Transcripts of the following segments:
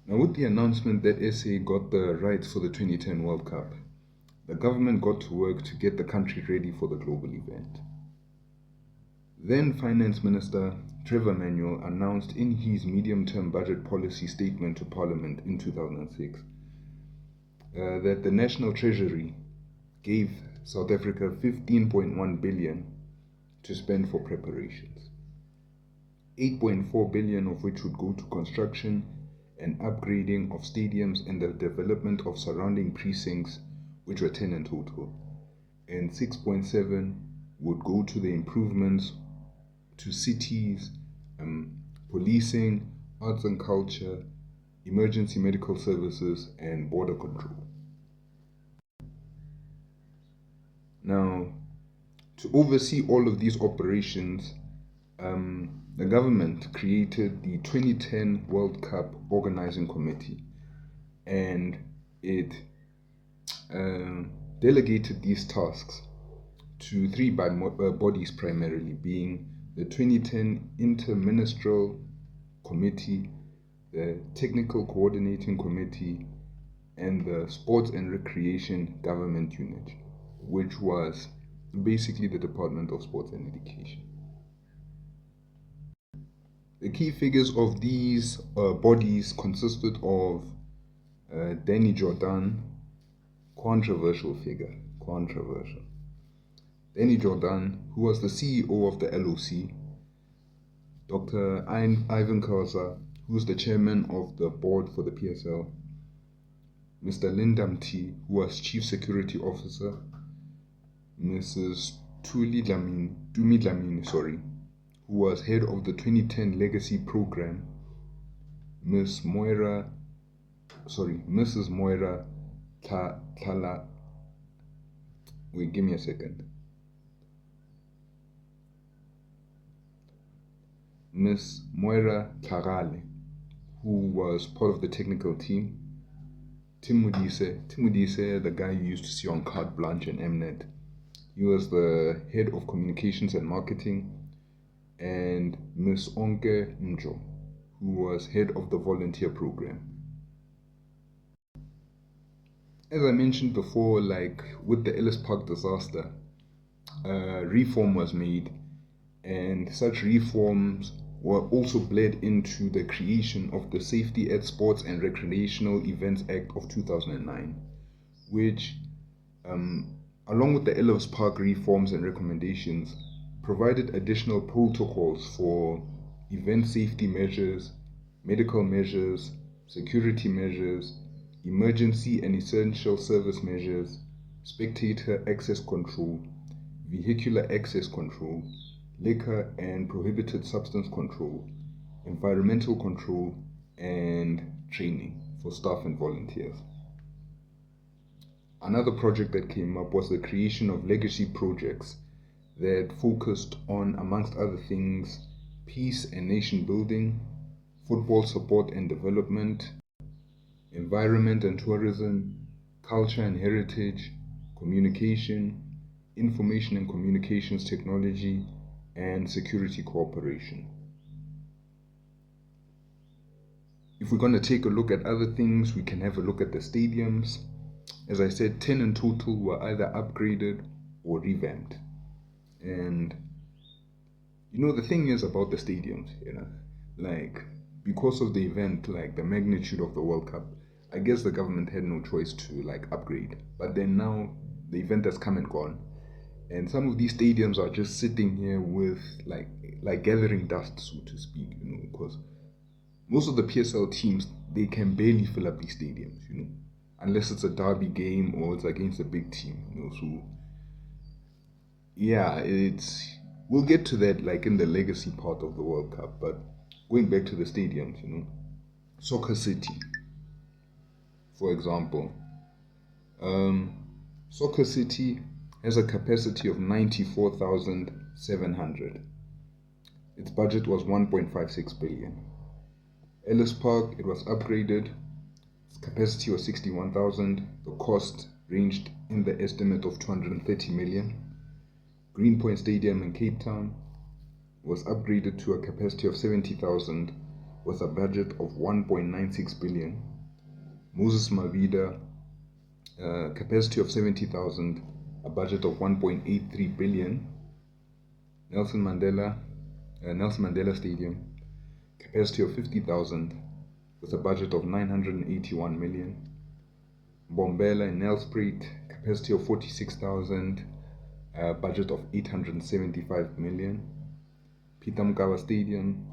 Now, with the announcement that SA got the rights for the 2010 World Cup, the government got to work to get the country ready for the global event. Then Finance Minister Trevor Manuel announced in his medium-term budget policy statement to Parliament in 2006 that the National Treasury gave South Africa 15.1 billion to spend for preparations. 8.4 billion of which would go to construction and upgrading of stadiums and the development of surrounding precincts, which were 10 in total. And 6.7 would go to the improvements to cities, policing, arts and culture, emergency medical services, and border control. Now, to oversee all of these operations, the government created the 2010 World Cup Organizing Committee, and it delegated these tasks to three bodies primarily, being the 2010 Interministerial Committee, the Technical Coordinating Committee, and the Sports and Recreation Government Unit, which was basically the Department of Sports and Education. The key figures of these bodies consisted of Danny Jordan, controversial figure. Danny Jordan, who was the CEO of the LOC, Dr. Ivan Khoza, who's the chairman of the board for the PSL, Mr. Lindam T, who was Chief Security Officer, Mrs. Tumi Dlamini, who was head of the 2010 Legacy Program, Mrs. Moira Thala. Wait, give me a second. Miss Moira Tlhagale, who was part of the technical team. Tim Modise, the guy you used to see on Carte Blanche and Mnet. He was the head of communications and marketing. And Miss Onke Njo, who was head of the volunteer program. As I mentioned before, like with the Ellis Park disaster, reform was made, and such reforms were also bled into the creation of the Safety at Sports and Recreational Events Act of 2009, which, along with the Ellis Park reforms and recommendations, provided additional protocols for event safety measures, medical measures, security measures, emergency and essential service measures, spectator access control, vehicular access control, liquor and prohibited substance control, environmental control, and training for staff and volunteers. Another project that came up was the creation of legacy projects that focused on, amongst other things, peace and nation building, football support and development, environment and tourism, culture and heritage, communication, information and communications technology, and security cooperation. If we're going to take a look at other things, we can have a look at the stadiums. As I said, 10 in total were either upgraded or revamped. And the thing is about the stadiums, like because of the event, like the magnitude of the World Cup, I guess the government had no choice to like upgrade. But then now the event has come and gone, and some of these stadiums are just sitting here with like gathering dust, so to speak, because most of the PSL teams, they can barely fill up these stadiums, unless it's a derby game or it's against a big team, so yeah, we'll get to that like in the legacy part of the World Cup. But going back to the stadiums, Soccer City, for example, Soccer City has a capacity of 94,700. Its budget was 1.56 billion. Ellis Park, it was upgraded. Its capacity was 61,000. The cost ranged in the estimate of 230 million. Greenpoint Stadium in Cape Town was upgraded to a capacity of 70,000. with a budget of 1.96 billion. Moses Mavida, capacity of 70,000, a budget of 1.83 billion. Nelson Mandela Stadium, capacity of 50,000, with a budget of 981 million. Bombela in Nelspruit, capacity of 46,000, budget of 875 million. Peter Mokaba Stadium,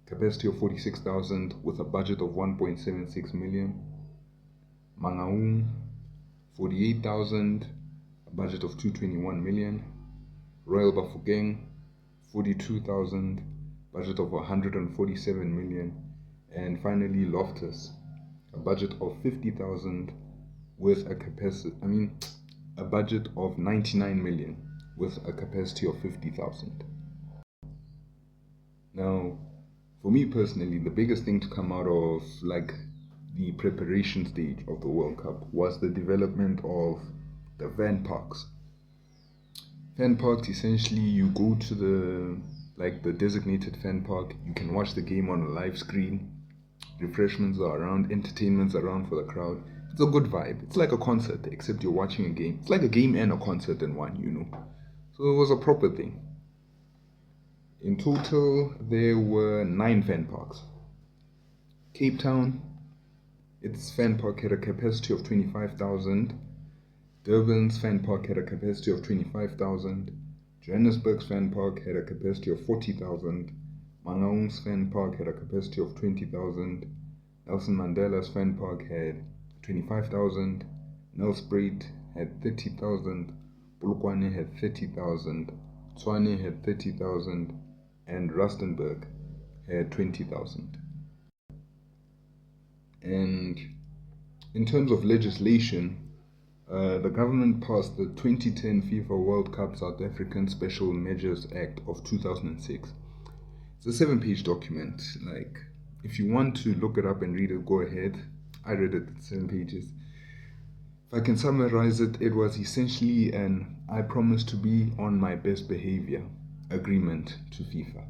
capacity of 46,000 with a budget of 1.76 million. Mangaung, 48,000, a budget of 221 million. Royal Bafokeng, 42,000, budget of 147 million. And finally Loftus, a budget of 50,000 with a budget of 99 million with a capacity of 50,000. Now, for me personally, the biggest thing to come out of the preparation stage of the World Cup was the development of the fan parks. Fan parks, essentially, you go to the designated fan park, you can watch the game on a live screen, refreshments are around, entertainment's around for the crowd. It's a good vibe. It's like a concert, except you're watching a game. It's like a game and a concert in one, So it was a proper thing. In total, there were 9 fan parks. Cape Town, its fan park had a capacity of 25,000. Durban's fan park had a capacity of 25,000. Johannesburg's fan park had a capacity of 40,000. Mangaung's fan park had a capacity of 20,000. Nelson Mandela's fan park had 25,000. Nelspruit had 30,000. Polokwane had 30,000. Tshwane had 30,000. And Rustenburg had 20,000. And in terms of legislation, the government passed the 2010 FIFA World Cup South African Special Measures Act of 2006. It's a 7-page document. If you want to look it up and read it, go ahead. I read it, 7 pages. If I can summarize it, it was essentially an I promise to be on my best behavior agreement to FIFA.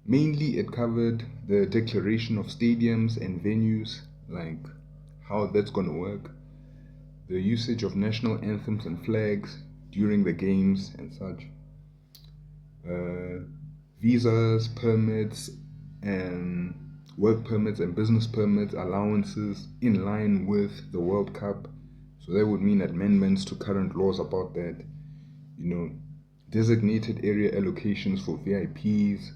Mainly, it covered the declaration of stadiums and venues, how that's going to work, the usage of national anthems and flags during the games and such, visas, permits, and work permits and business permits, allowances in line with the World Cup. So that would mean amendments to current laws about that, designated area allocations for VIPs,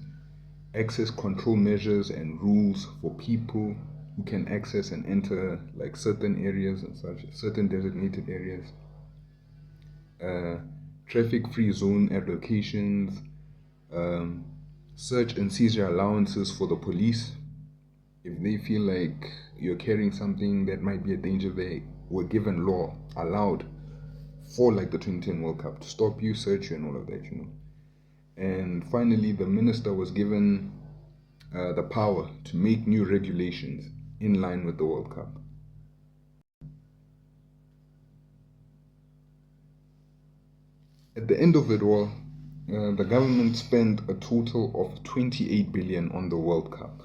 access control measures and rules for people who can access and enter certain areas and such, certain designated areas, traffic-free zone allocations, search and seizure allowances for the police. If they feel like you're carrying something that might be a danger, they were given allowed for the 2010 World Cup to stop you, search you, and all of that, And finally, the minister was given the power to make new regulations in line with the World Cup. At the end of it all, the government spent a total of 28 billion on the World Cup.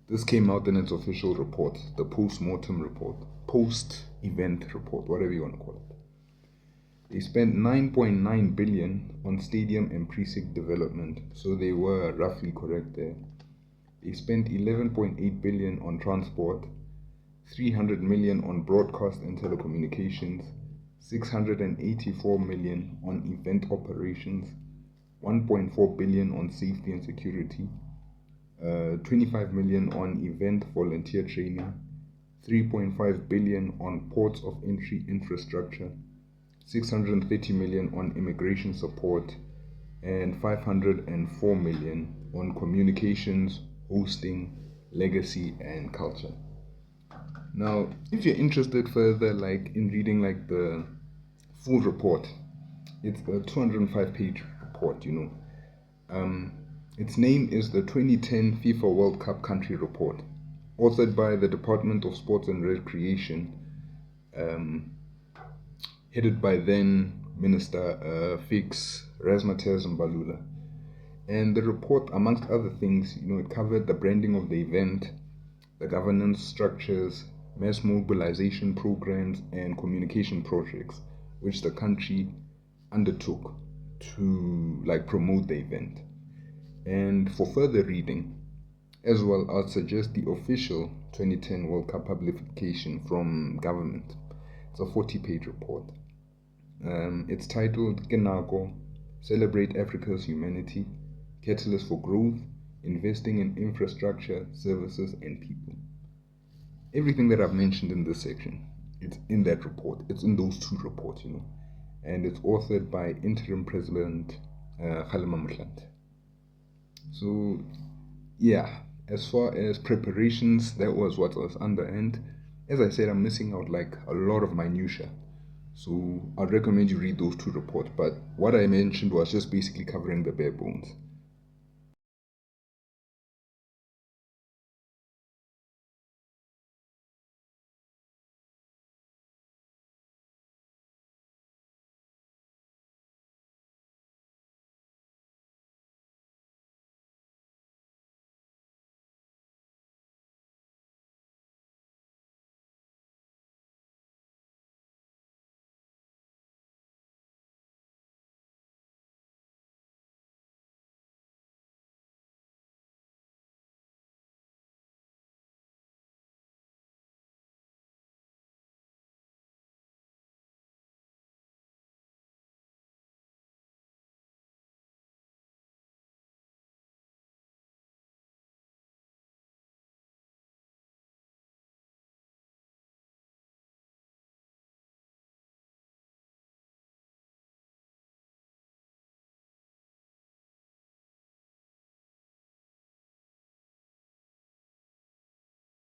This came out in its official report, the post-mortem report, post-event report, whatever you want to call it. They spent 9.9 billion on stadium and precinct development, so they were roughly correct there. They spent 11.8 billion on transport, 300 million on broadcast and telecommunications, 684 million on event operations, 1.4 billion on safety and security, 25 million on event volunteer training, 3.5 billion on ports of entry infrastructure, 630 million on immigration support, and 504 million on communications, hosting, legacy, and culture. Now, if you're interested further, in reading the full report, it's a 205-page report. Its name is the 2010 FIFA World Cup Country Report, authored by the Department of Sports and Recreation, headed by then Minister Fix Razmataz Mbalula. And the report, amongst other things, it covered the branding of the event, the governance structures, mass mobilization programs, and communication projects, which the country undertook to promote the event. And for further reading, as well, I'd suggest the official 2010 World Cup publication from government. It's a 40-page report. It's titled Kenako, Celebrate Africa's Humanity, Catalyst for Growth, Investing in Infrastructure, Services, and People. Everything that I've mentioned in this section, it's in that report. It's in those two reports, and it's authored by Interim President Kgalema Motlanthe. So, yeah, as far as preparations, that was what was under. And as I said, I'm missing out a lot of minutia. So I'd recommend you read those two reports. But what I mentioned was just basically covering the bare bones.